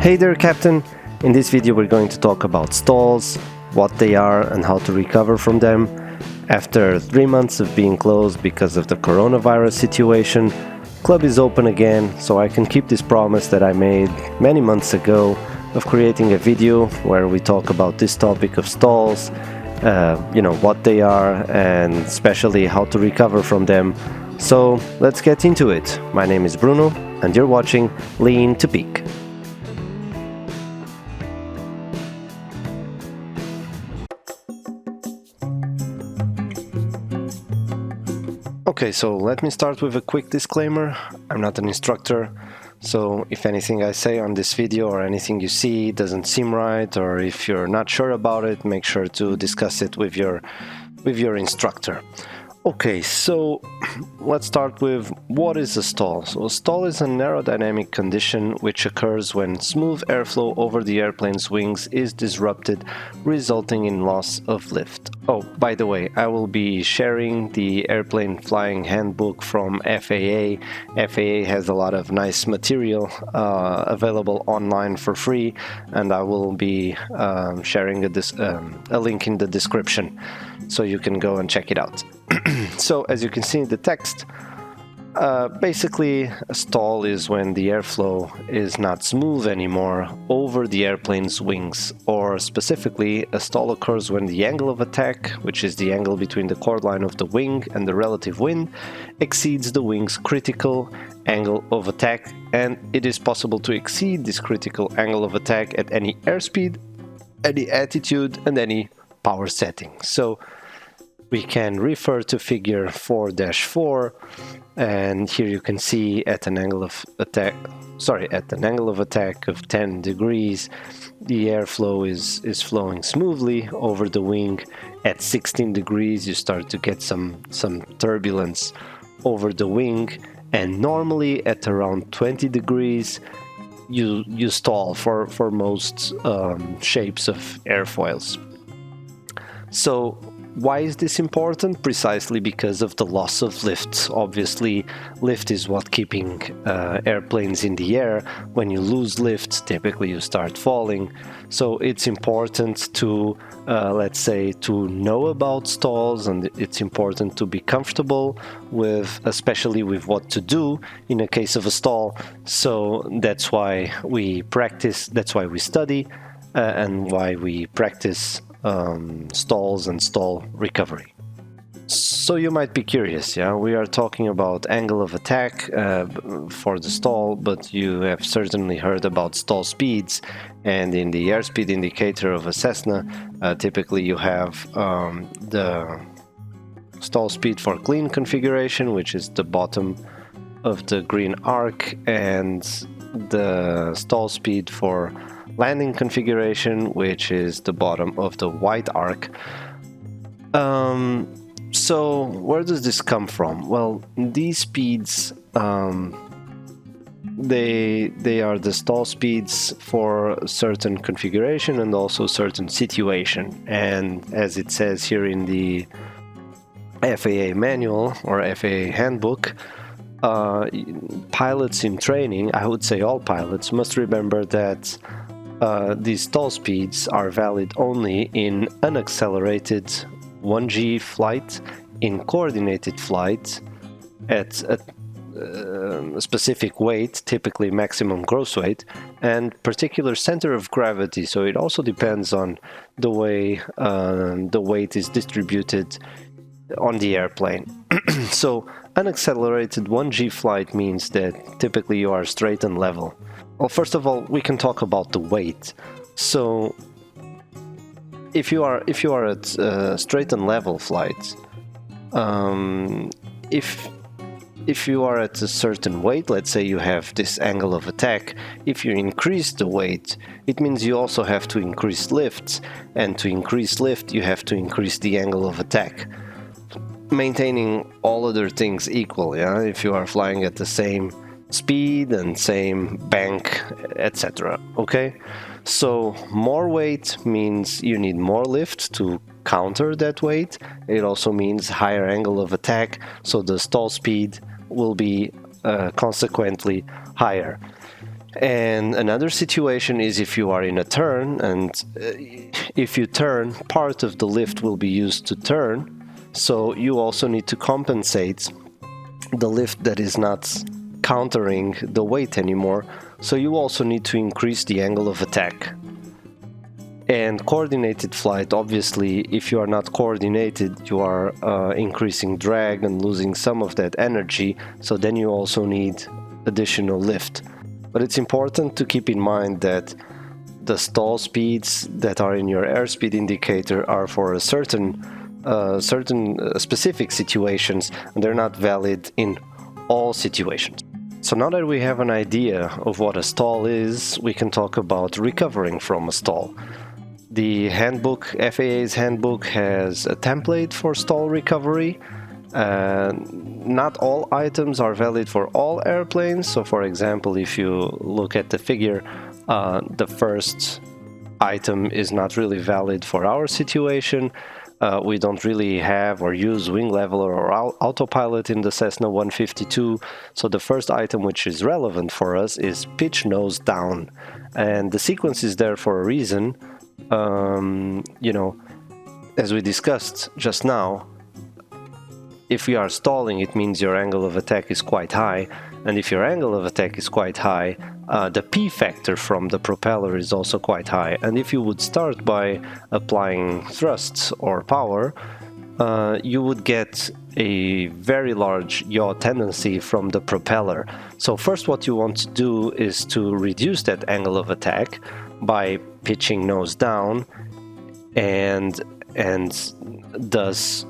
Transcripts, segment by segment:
Hey there, Captain! In this video we're going to talk about stalls, what they are and how to recover from them. After 3 months of being closed because of the coronavirus situation, club is open again, so I can keep this promise that I made many months ago of creating a video where we talk about this topic of stalls, what they are and especially how to recover from them. So let's get into it. My name is Bruno and you're watching Lean to Peak. Okay, so let me start with a quick disclaimer. I'm not an instructor, so if anything I say on this video or anything you see doesn't seem right, or if you're not sure about it, make sure to discuss it with your instructor. Okay, so let's start with what is a stall. So a stall is an aerodynamic condition which occurs when smooth airflow over the airplane's wings is disrupted, resulting in loss of lift. Oh, by the way, I will be sharing the airplane flying handbook from FAA. FAA has a lot of nice material available online for free, and I will be sharing a link in the description so you can go and check it out. So as you can see in the text, basically a stall is when the airflow is not smooth anymore over the airplane's wings, or specifically a stall occurs when the angle of attack, which is the angle between the chord line of the wing and the relative wind, exceeds the wing's critical angle of attack, and it is possible to exceed this critical angle of attack at any airspeed, any attitude and any power setting. So we can refer to figure 4-4, and here you can see at an angle of attack, of 10 degrees, the airflow is flowing smoothly over the wing. At 16 degrees you start to get some turbulence over the wing, and normally at around 20 degrees you stall for most shapes of airfoils. So why is this important? Precisely because of the loss of lift. Obviously, lift is what keeping airplanes in the air. When you lose lift, typically you start falling. So it's important to, let's say, to know about stalls, and it's important to be comfortable with, especially with what to do in a case of a stall. So that's why we practice, that's why we study, and why we practice stalls and stall recovery. So you might be curious, we are talking about angle of attack for the stall, but you have certainly heard about stall speeds, and in the airspeed indicator of a Cessna, typically you have the stall speed for clean configuration, which is the bottom of the green arc, and the stall speed for landing configuration, which is the bottom of the white arc. So where does this come from? Well, these speeds, they are the stall speeds for a certain configuration and also certain situation. And as it says here in the FAA manual or FAA handbook, pilots in training, I would say all pilots, must remember that these stall speeds are valid only in unaccelerated 1G flight, in coordinated flight at a specific weight, typically maximum gross weight, and particular center of gravity. So it also depends on the way the weight is distributed on the airplane. So unaccelerated 1G flight means that typically you are straight and level. Well, first of all, we can talk about the weight. So if you are at straight and level flight, if you are at a certain weight, let's say you have this angle of attack, if you increase the weight, it means you also have to increase lift, and to increase lift you have to increase the angle of attack, maintaining all other things equal. If you are flying at the same speed and same bank, etc. Okay, so more weight means you need more lift to counter that weight. It also means higher angle of attack, so the stall speed will be consequently higher. And another situation is if you are in a turn, and if you turn, part of the lift will be used to turn. So you also need to compensate the lift that is not countering the weight anymore. So you also need to increase the angle of attack. And coordinated flight, obviously, if you are not coordinated, you are increasing drag and losing some of that energy. So then you also need additional lift. But it's important to keep in mind that the stall speeds that are in your airspeed indicator are for a certain specific situations, and they're not valid in all situations. So now that we have an idea of what a stall is, we can talk about recovering from a stall. The handbook, FAA's handbook, has a template for stall recovery. Not all items are valid for all airplanes. So for example, if you look at the figure, the first item is not really valid for our situation. We don't really have or use wing leveler or autopilot in the Cessna 152. So the first item which is relevant for us is pitch nose down. And the sequence is there for a reason. As we discussed just now, if we are stalling, it means your angle of attack is quite high. And if your angle of attack is quite high, the P factor from the propeller is also quite high. And if you would start by applying thrusts or power, you would get a very large yaw tendency from the propeller. So first what you want to do is to reduce that angle of attack by pitching nose down and thus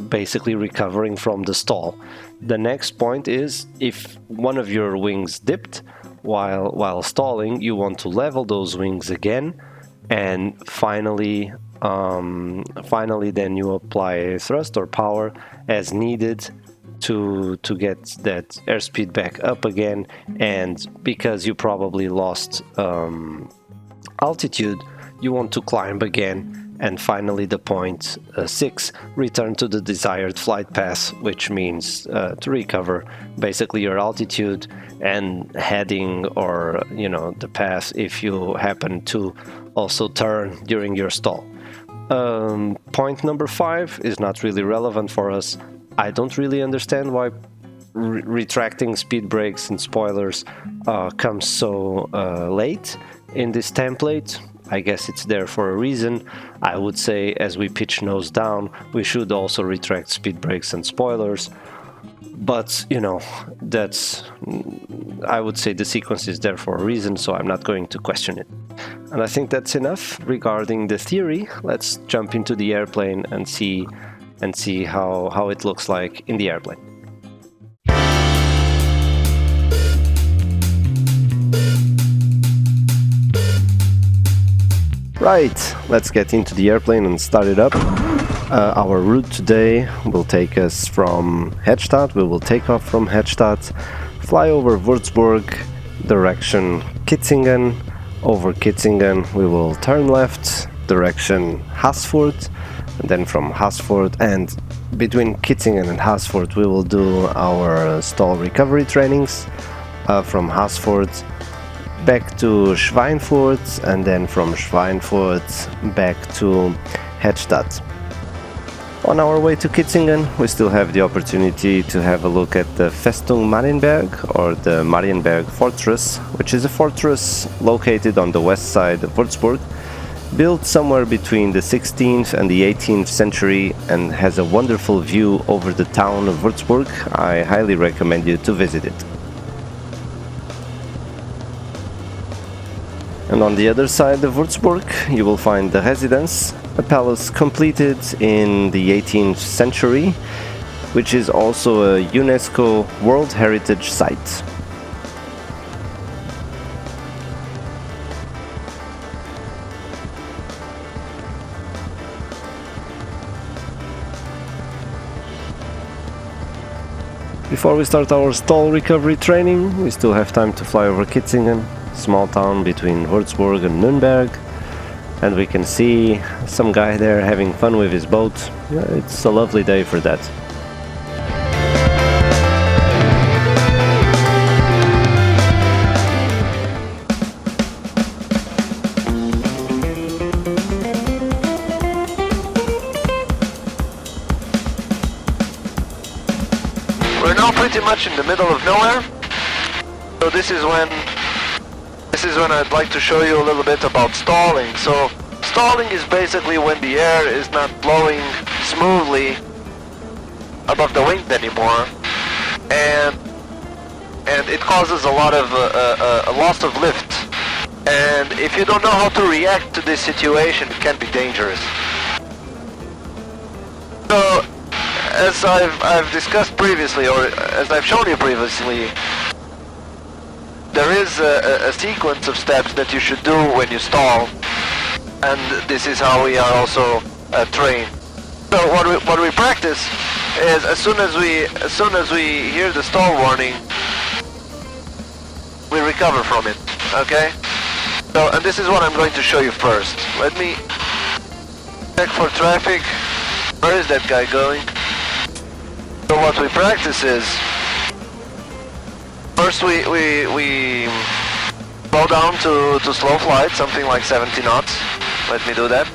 basically recovering from the stall. The next point is if one of your wings dipped while stalling, you want to level those wings again, and finally then you apply thrust or power as needed to get that airspeed back up again. And because you probably lost altitude, you want to climb again. And finally, the point 6, return to the desired flight path, which means to recover basically your altitude and heading, or the path if you happen to also turn during your stall. Point number 5 is not really relevant for us. I don't really understand why retracting speed brakes and spoilers comes so late in this template. I guess it's there for a reason. I would say as we pitch nose down, we should also retract speed brakes and spoilers. But, I would say the sequence is there for a reason, so I'm not going to question it. And I think that's enough regarding the theory. Let's jump into the airplane and see how it looks like in the airplane. Right, let's get into the airplane and start it up. Our route today will take us from Hedstadt. We will take off from Hedstadt, fly over Würzburg, direction Kitzingen. Over Kitzingen we will turn left, direction Haßfurt, and then from Haßfurt, and between Kitzingen and Haßfurt we will do our stall recovery trainings. From Haßfurt back to Schweinfurt, and then from Schweinfurt back to Hedstadt. On our way to Kitzingen, we still have the opportunity to have a look at the Festung Marienberg, or the Marienberg Fortress, which is a fortress located on the west side of Würzburg, built somewhere between the 16th and the 18th century, and has a wonderful view over the town of Würzburg. I highly recommend you to visit it. And on the other side of Würzburg, you will find the residence, a palace completed in the 18th century, which is also a UNESCO World Heritage Site. Before we start our stall recovery training, we still have time to fly over Kitzingen, small town between Würzburg and Nürnberg, and we can see some guy there having fun with his boat. It's a lovely day for that. We're now pretty much in the middle of nowhere. So this is when I'd like to show you a little bit about stalling. So stalling is basically when the air is not blowing smoothly above the wing anymore, and it causes a lot of a loss of lift. And if you don't know how to react to this situation, it can be dangerous. So, as I've discussed previously, or as I've shown you previously, there is a sequence of steps that you should do when you stall, and this is how we are also trained. So what we practice is as soon as we hear the stall warning, we recover from it. Okay? So, and this is what I'm going to show you first. Let me check for traffic. Where is that guy going? So what we practice is, first we slow down to slow flight, something like 70 knots. Let me do that.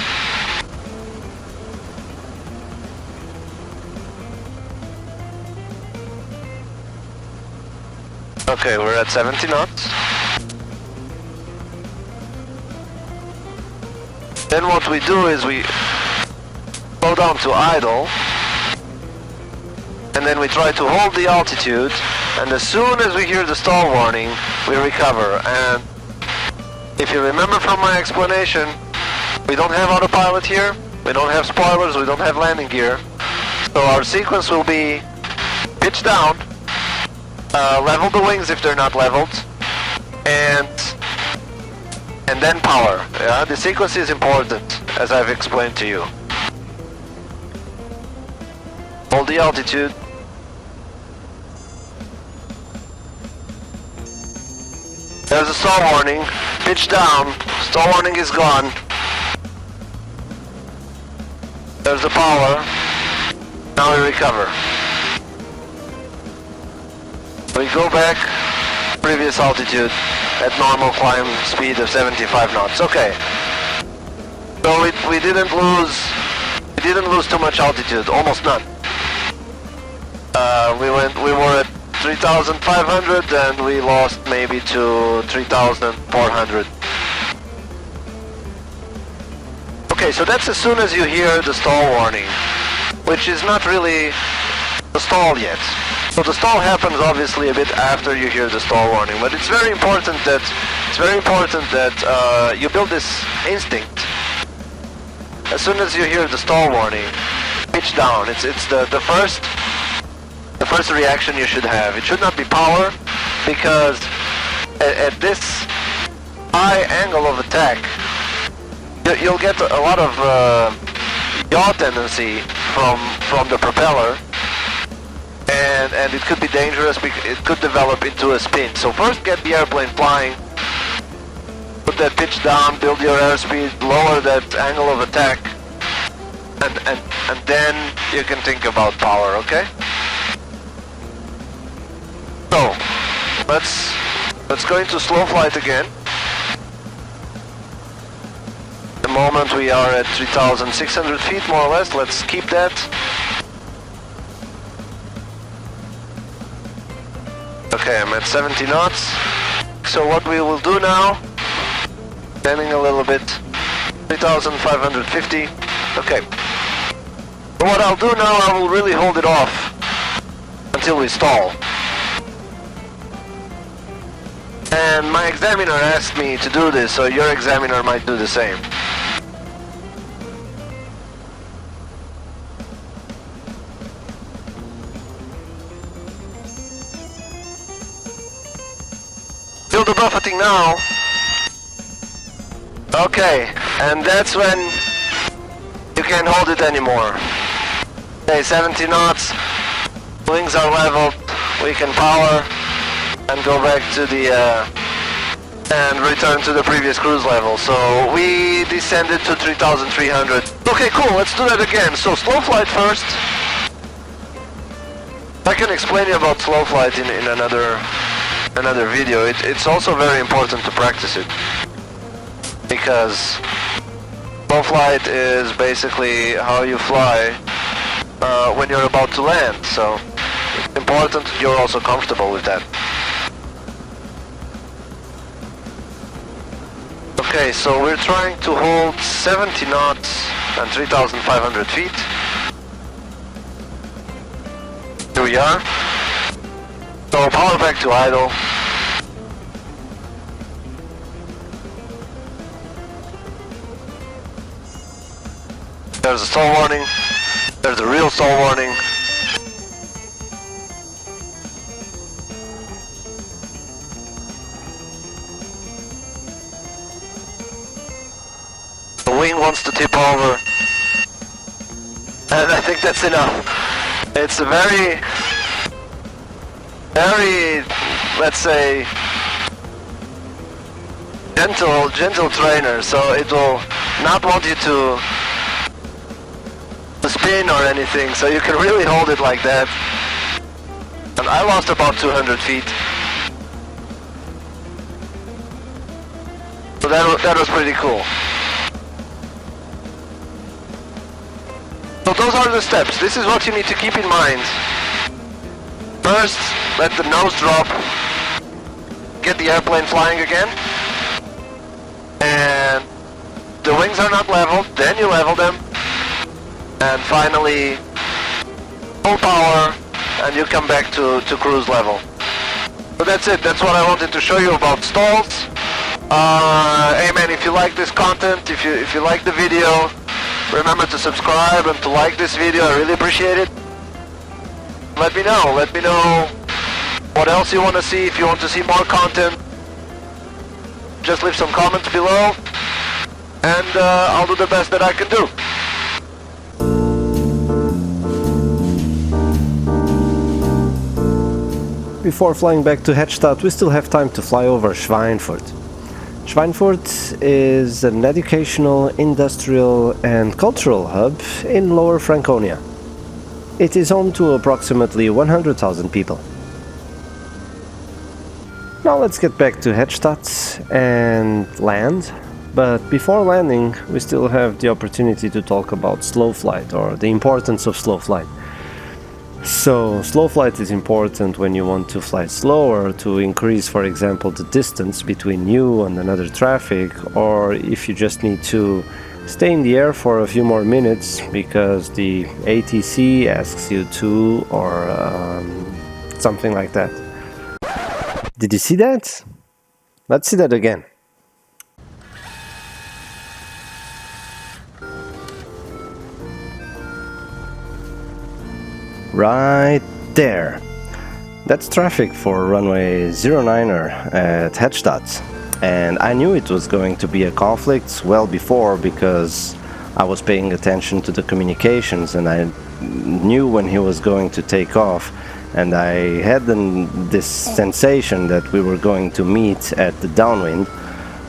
Okay, we're at 70 knots. Then what we do is we slow down to idle, and then we try to hold the altitude, and as soon as we hear the stall warning, we recover. And if you remember from my explanation, we don't have autopilot here, we don't have spoilers, we don't have landing gear, so our sequence will be pitch down, level the wings if they're not leveled, and then power. Yeah, the sequence is important, as I've explained to you. Hold the altitude. There's a stall warning. Pitch down. Stall warning is gone. There's the power. Now we recover. We go back, previous altitude, at normal climb speed of 75 knots. Okay. So we didn't lose too much altitude, almost none. We were at 3,500 and we lost maybe to 3,400. Okay, so that's as soon as you hear the stall warning, which is not really the stall yet. So the stall happens obviously a bit after you hear the stall warning, but it's very important that you build this instinct. As soon as you hear the stall warning, pitch down. It's the first reaction you should have. It should not be power, because at this high angle of attack, you'll get a lot of yaw tendency from the propeller. And it could be dangerous because it could develop into a spin. So first get the airplane flying, put that pitch down, build your airspeed, lower that angle of attack, and then you can think about power, okay? So let's go into slow flight again. At the moment we are at 3,600 feet more or less. Let's keep that. Okay, I'm at 70 knots. So what we will do now, standing a little bit, 3,550. Okay. So what I'll do now, I will really hold it off until we stall. And my examiner asked me to do this, so your examiner might do the same. Feel the buffeting now. Okay, and that's when you can't hold it anymore. Okay, 70 knots, wings are leveled, we can power and go back to the and return to the previous cruise level. So we descended to 3,300. Okay, cool, let's do that again. So slow flight first. I can explain you about slow flight in another video. It's also very important to practice it, because slow flight is basically how you fly when you're about to land. So Important, you're also comfortable with that. Okay, so we're trying to hold 70 knots and 3,500 feet. Here we are. So power back to idle. There's a stall warning. There's a real stall warning. The wing wants to tip over. And I think that's enough. It's a very, let's say, gentle trainer, so it will not want you to spin or anything, so you can really hold it like that. And I lost about 200 feet. So that was pretty cool. So those are the steps. This is what you need to keep in mind. First, let the nose drop. Get the airplane flying again. And the wings are not leveled, then you level them. And finally, full power, and you come back to cruise level. So that's it. That's what I wanted to show you about stalls. Hey man, if you like this content, if you like the video, remember to subscribe and to like this video. I really appreciate it. Let me know what else you want to see. If you want to see more content, just leave some comments below, and I'll do the best that I can do. Before flying back to Hedstadt, we still have time to fly over Schweinfurt. Schweinfurt is an educational, industrial and cultural hub in Lower Franconia. It is home to approximately 100,000 people. Now let's get back to Hedstadt and land, but before landing we still have the opportunity to talk about slow flight, or the importance of slow flight. So, slow flight is important when you want to fly slower to increase, for example, the distance between you and another traffic, or if you just need to stay in the air for a few more minutes because the ATC asks you to, or something like that. Did you see that? Let's see that again. Right there. That's traffic for runway 09er at Hedstadt. And I knew it was going to be a conflict well before, because I was paying attention to the communications and I knew when he was going to take off, and I had this sensation that we were going to meet at the downwind.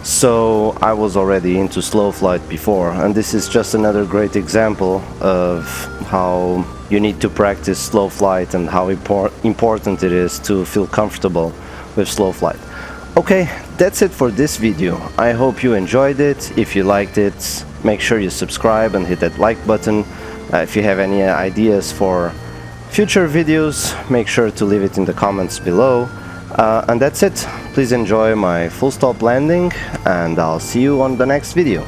So I was already into slow flight before, and this is just another great example of how you need to practice slow flight and how important it is to feel comfortable with slow flight. Okay, that's it for this video. I hope you enjoyed it. If you liked it, make sure you subscribe and hit that like button. If you have any ideas for future videos, make sure to leave it in the comments below. And that's it. Please enjoy my full stop landing, and I'll see you on the next video.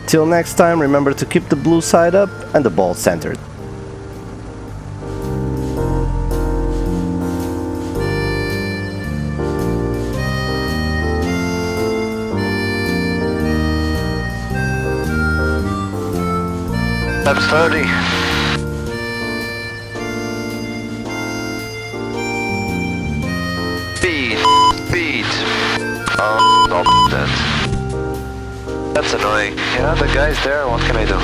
Till next time, remember to keep the blue side up and the ball centered. That's 30. Speed. Oh, not that. That's annoying. Yeah, the guy's there, what can I do?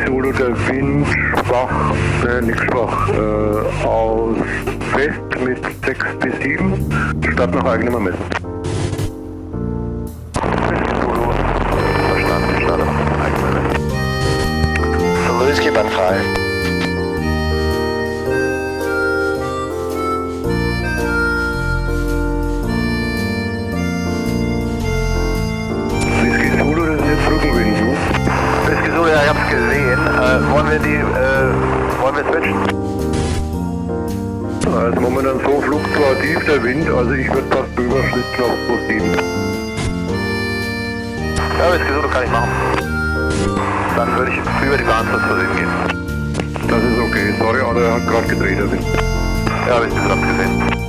Zulu, der Wind schwach, nicht schwach, aus West mit 6 bis 7, Start nach eigenem Ermessen. Zulu, verstanden, Start nach eigenem Ermessen. Zulu Whisky, Band frei. Whisky Zulu, das ist jetzt Rückenwind, ne? Whisky Zulu, ja, ich hab's gesehen. Wollen wir switchen? Also momentan so fluktuativ der Wind, also ich würde fast überschlitzen auf Kurs 7. Ja, Whisky Zulu kann ich machen. Dann würde ich über die Bahn zu sehen gehen. Das ist okay, sorry, aber er hat gerade gedreht, der Wind. Ja, hab ich gerade gesehen.